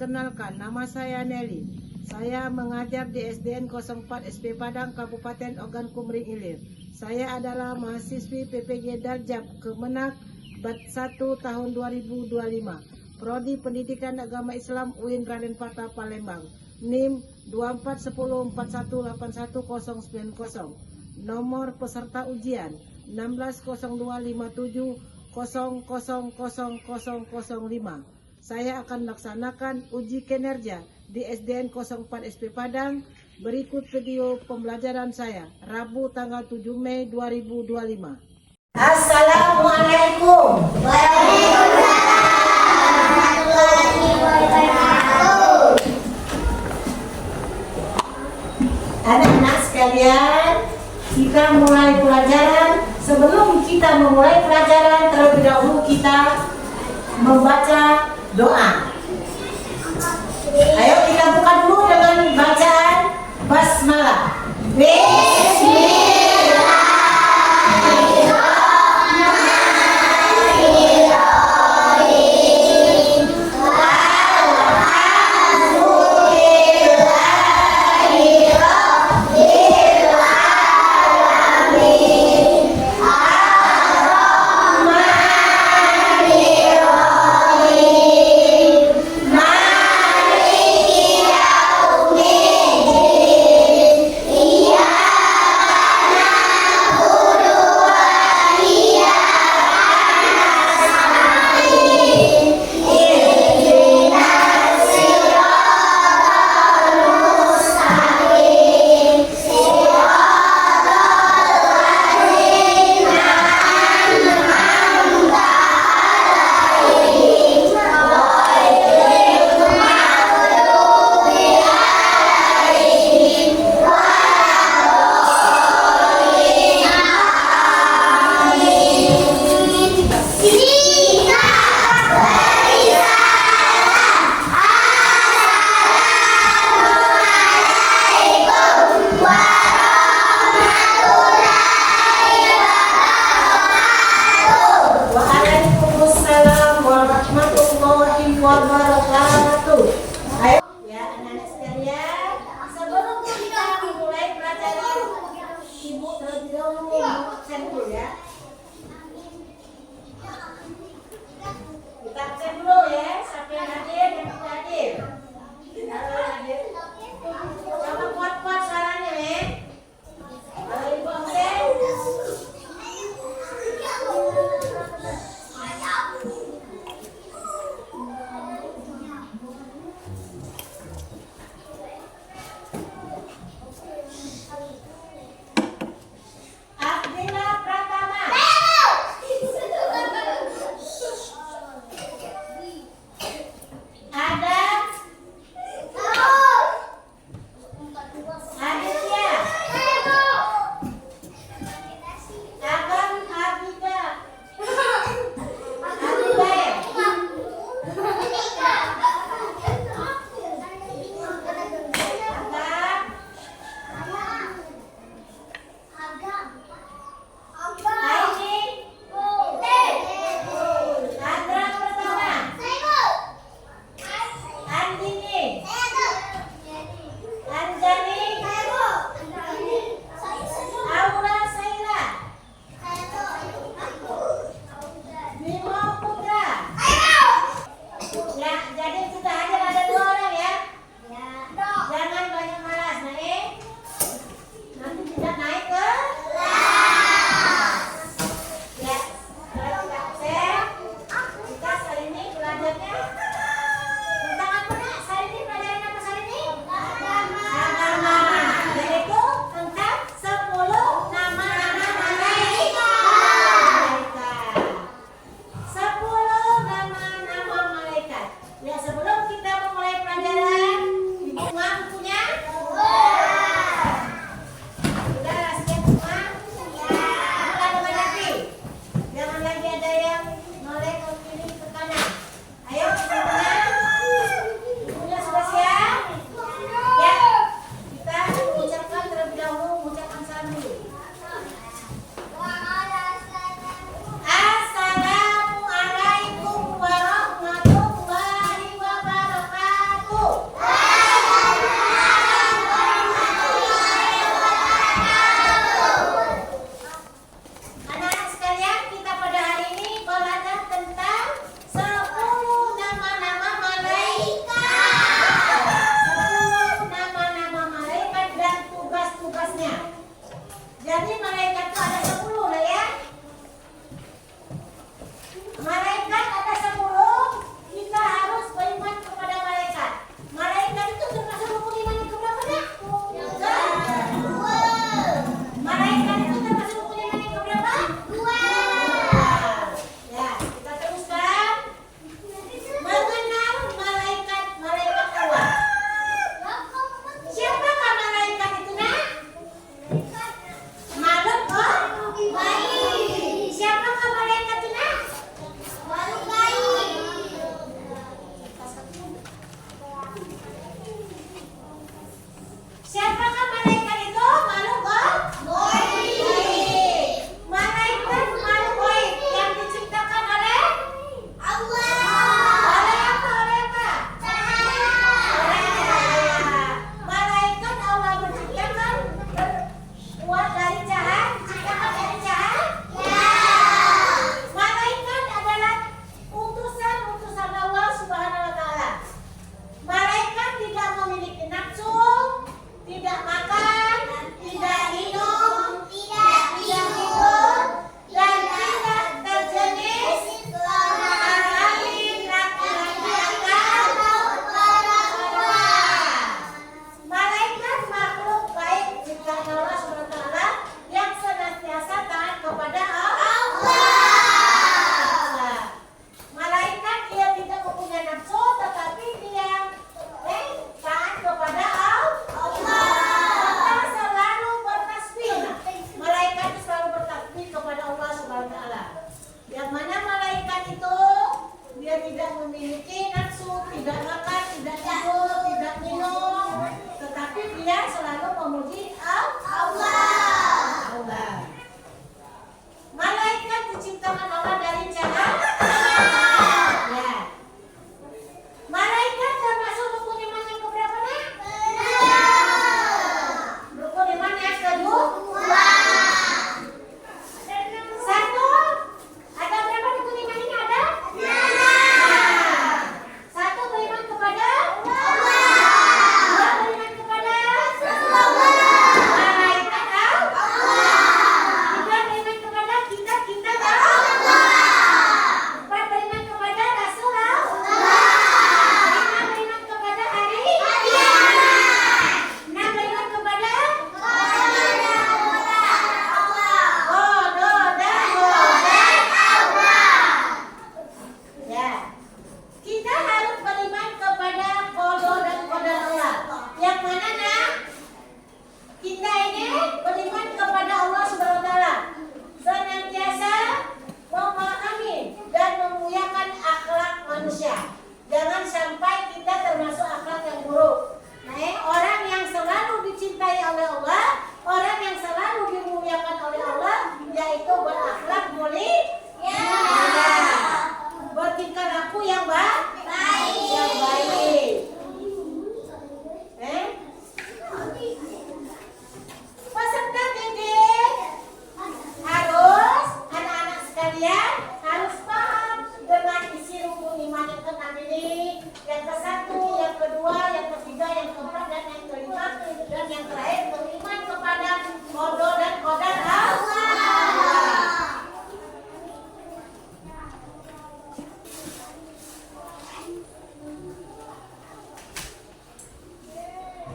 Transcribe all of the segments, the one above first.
Perkenalkan, nama saya Nelly. Saya mengajar di SDN 04 SP Padang, Kabupaten Ogan Komering Ilir. Saya adalah mahasiswi PPG Darjab Kemenak Bat 1 tahun 2025. Prodi Pendidikan Agama Islam UIN Raden Patah Palembang. NIM 241081819090. Nomor peserta ujian 160257000005. Saya akan melaksanakan uji kinerja di SDN 04 SP Padang. Berikut video pembelajaran saya Rabu tanggal 7 Mei 2025. Assalamualaikum warahmatullahi wabarakatuh. Anak-anak sekalian, kita mulai pelajaran. Sebelum kita memulai pelajaran, terlebih dahulu kita membaca doa. Ayo kita buka dulu dengan bacaan basmalah. diciptakan Allah dari cahaya. Ya. Malaikat termasuk rukun iman yang keberapa, Nak? Rukun iman yang kedua. Satu. Ada berapa rukun iman ini ada? Satu, beriman kepada Allah. Dua, beriman kepada malaikat Allah. Tiga, beriman kepada kitab-kitab Allah. Empat, beriman kepada Rasul Allah. Lima, beriman kepada hari kiamat. Enam, beriman kepada Qada dan Allah. Ya. Kita harus beriman kepada qada dan qadar Allah. Yang mana, Nak? Kita ini beriman kepada Allah Subhanahu wa taala. Senantiasa memahami dan memuliakan akhlak manusia. Jangan sampai kita termasuk akhlak yang buruk. Orang yang selalu dicintai oleh Allah, orang yang selalu dimuliakan oleh Allah, yaitu berakhlak mulia. Bertingkah laku yang baik. Yang baik. Peserta didik harus, anak-anak sekalian harus paham dengan isi rukun iman yang keenam ini. Yang ke-1, yang kedua, yang ketiga, yang keempat, dan yang kelima, dan yang terakhir beriman kepada qada dan qadar Allah.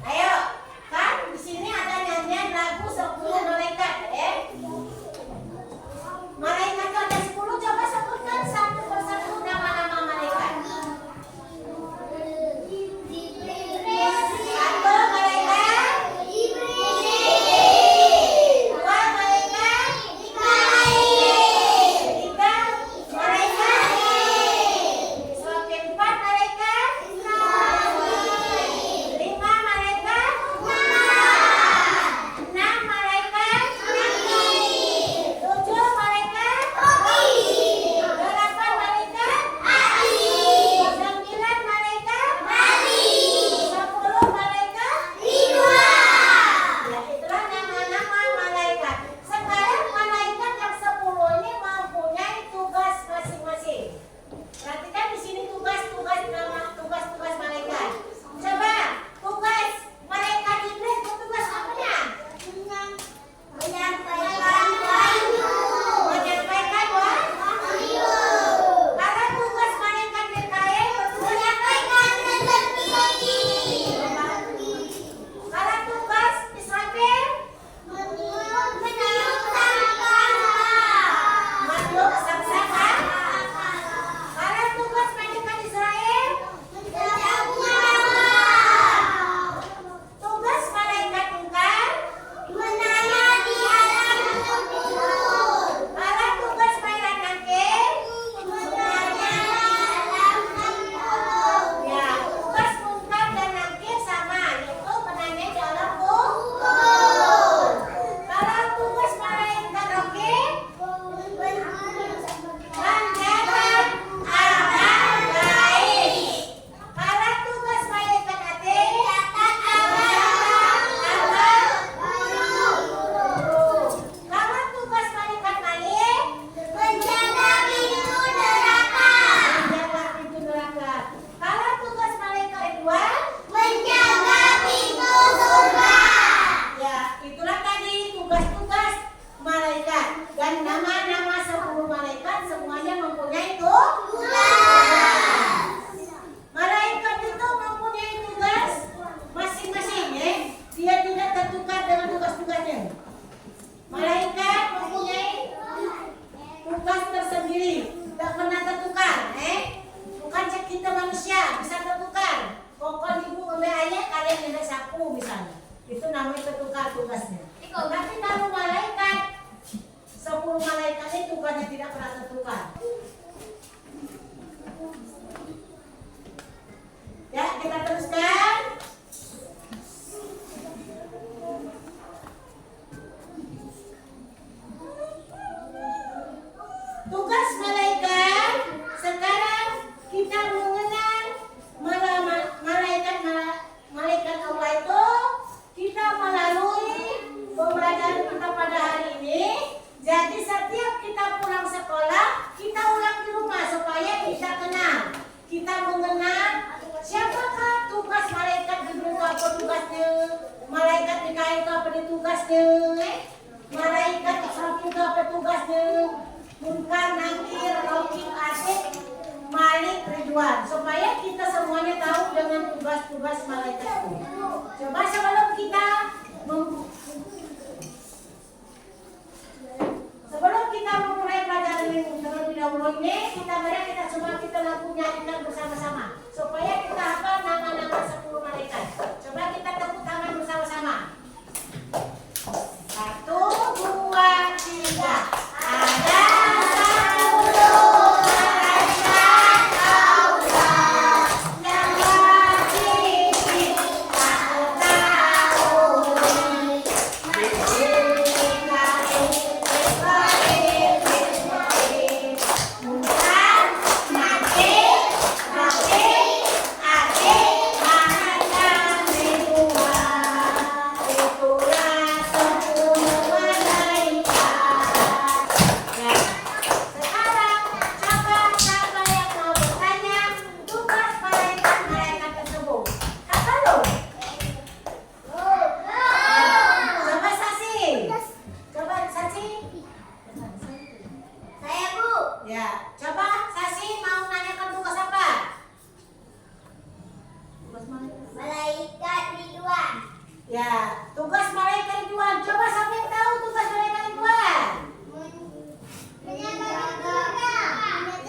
Ayo, kan di sini ada nyanyian lagu 10 malaikat, Malaikat itu ada 10, coba sebutkan satu persatu nama-nama malaikat. Satu malaikat dua malaikat tiga malaikat sampai 4 malaikat 5 malaikat 6 malaikat 7 malaikat 8 malaikat 9 malaikat 10 malaikat. Ya, itulah nama-nama malaikat. Sekarang malaikat yang 10 ini mempunyai tugas masing-masing. Perhatikan di sini tugas-tugas malaikat. Coba tugas malaikat Jibril itu tugas apanya? Menyampaikan wahyu. Kalau tugas malaikat Mikail menyampaikan rezeki. Kalau tugas Israfil meniup sangsaka. Kalau tugas malaikat Israel tugas malaikat Mungkar menayani alam kubur. Kalau tugas malaikat Nakir menayani alam kubur. Ya, tugas Mungkar dan Nakir sama, yaitu menanyai di alam kubur. Kalau tugas malaikat Raqib menjaga amal baik. Kalau tugas malaikat Atid menjaga amal buruk. Kalau tugas malaikat Malik menjaga pintu neraka. Kalau tugas malaikat Ridwan menjaga pintu surga. Ya, itulah tadi tugas-tugas malaikat. Dan nama-nama 10 malaikat semuanya mempunyai tugas. Malaikat itu mempunyai tugas masing-masing, Dia tidak tertukar dengan tugas-tugasnya. Malaikat mempunyai tugas tersendiri, tidak pernah tertukar, Bukan kita manusia bisa tertukar. Pokoknya ibu ngambil ayat, kalian tidak sapu misalnya. Itu namanya tertukar tugasnya. Tapi kalau malaikat 10 malaikat itu tugasnya tidak pernah tertukar. Ya, kita teruskan. tugas malaikat sekarang kita mengenal malaikat Allah itu kita melalui pembelajaran kita pada hari ini. Jadi setiap kita pulang sekolah kita ulang di rumah supaya kita kenal, kita mengenal siapakah tugas malaikat diberi apa tugasnya, malaikat Mikail itu apa tugasnya, malaikat Israfil itu apa tugasnya, Munkar, Nakir, Raqib, Atid, Malik, Ridwan, supaya kita semuanya tahu dengan tugas-tugas malaikat itu. Coba sebelum kita memulai pelajaran ini terlebih dahulu ini, kita semua kita lakukan nyanyikan bersama-sama supaya kita hafal nama-nama 10 malaikat. Coba kita tepuk tangan bersama-sama. 1, 2, 3. Ada 10 malaikat Allah yang wajib aku tahu. Ya, coba Sasi mau nanyakan tugas apa? Malaikat Ridwan. Ya, tugas malaikat Ridwan. Coba siapa yang tahu tugas malaikat Ridwan? Menjaga surga.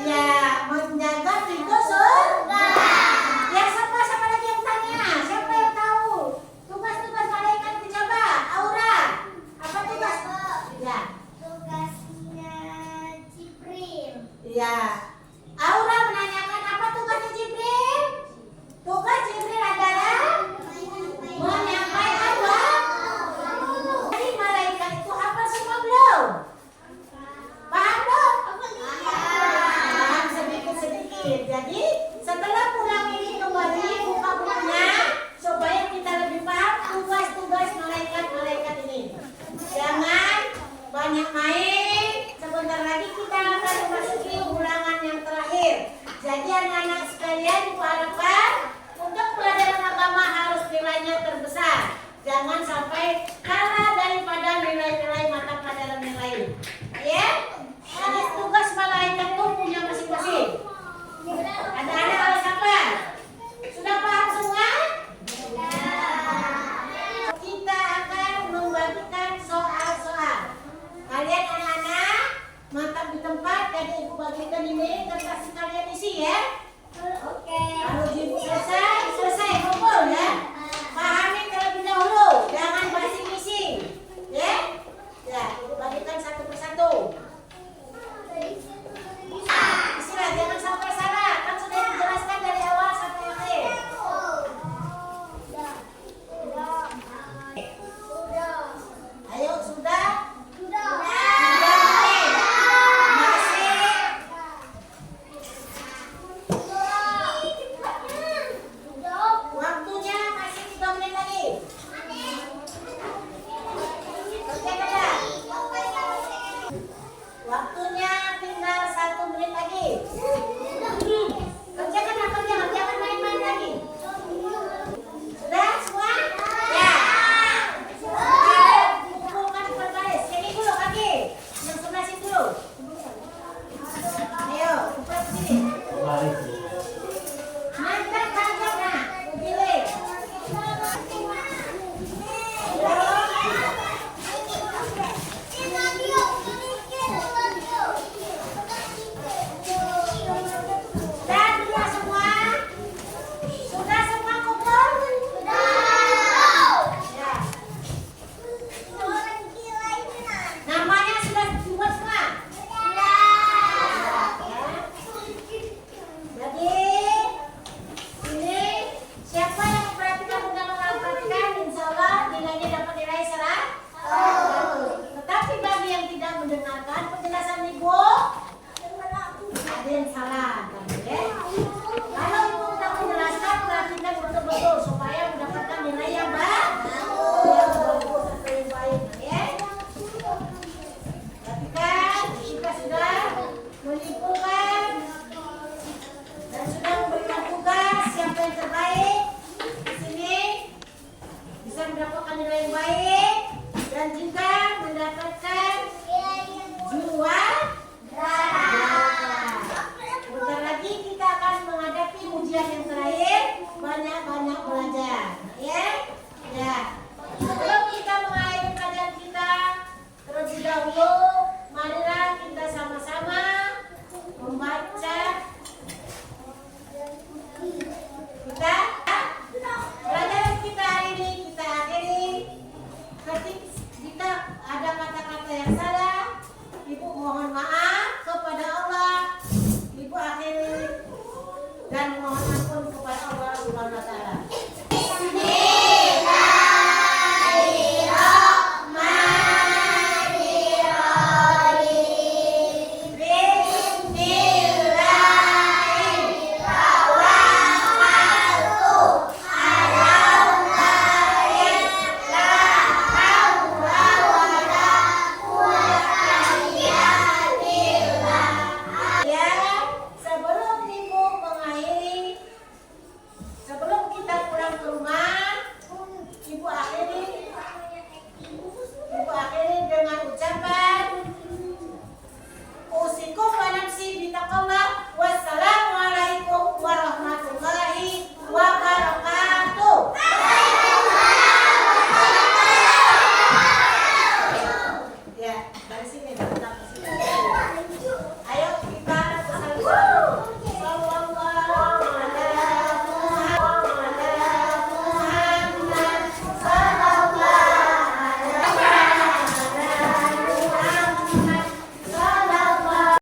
Ya, menjaga pintu surga. Ya, siapa lagi yang tanya? Siapa yang tahu tugas-tugas malaikat itu? Coba, Aura. Apa tugas? Ya. Ya, Aura menanyakan apa tugasnya Jibril? Tugas Jibril adalah menyampaikan apa? Jadi malaikat itu apa semua belum? Paham belum? Paham sedikit-sedikit. Jadi setelah pulang ini kembali buka bukunya supaya kita lebih paham tugas-tugas malaikat-malaikat ini. Jangan banyak main. Sebentar lagi kita akan memasuki ulangan yang terakhir. Jadi anak-anak sekalian diharapkan untuk pelajaran agama harus nilainya terbesar. Jangan sampai kalah daripada nilai-nilai mata pelajaran yang lain. Ya? Ada tugas malaikat itu punya masing-masing. Ada harus apa? Sudah paham semua? Kita akan membagikan soal-soal. Kalian anak-anak mantap di tempat, jadi ibu bagikan ini kertas kalian isi ya.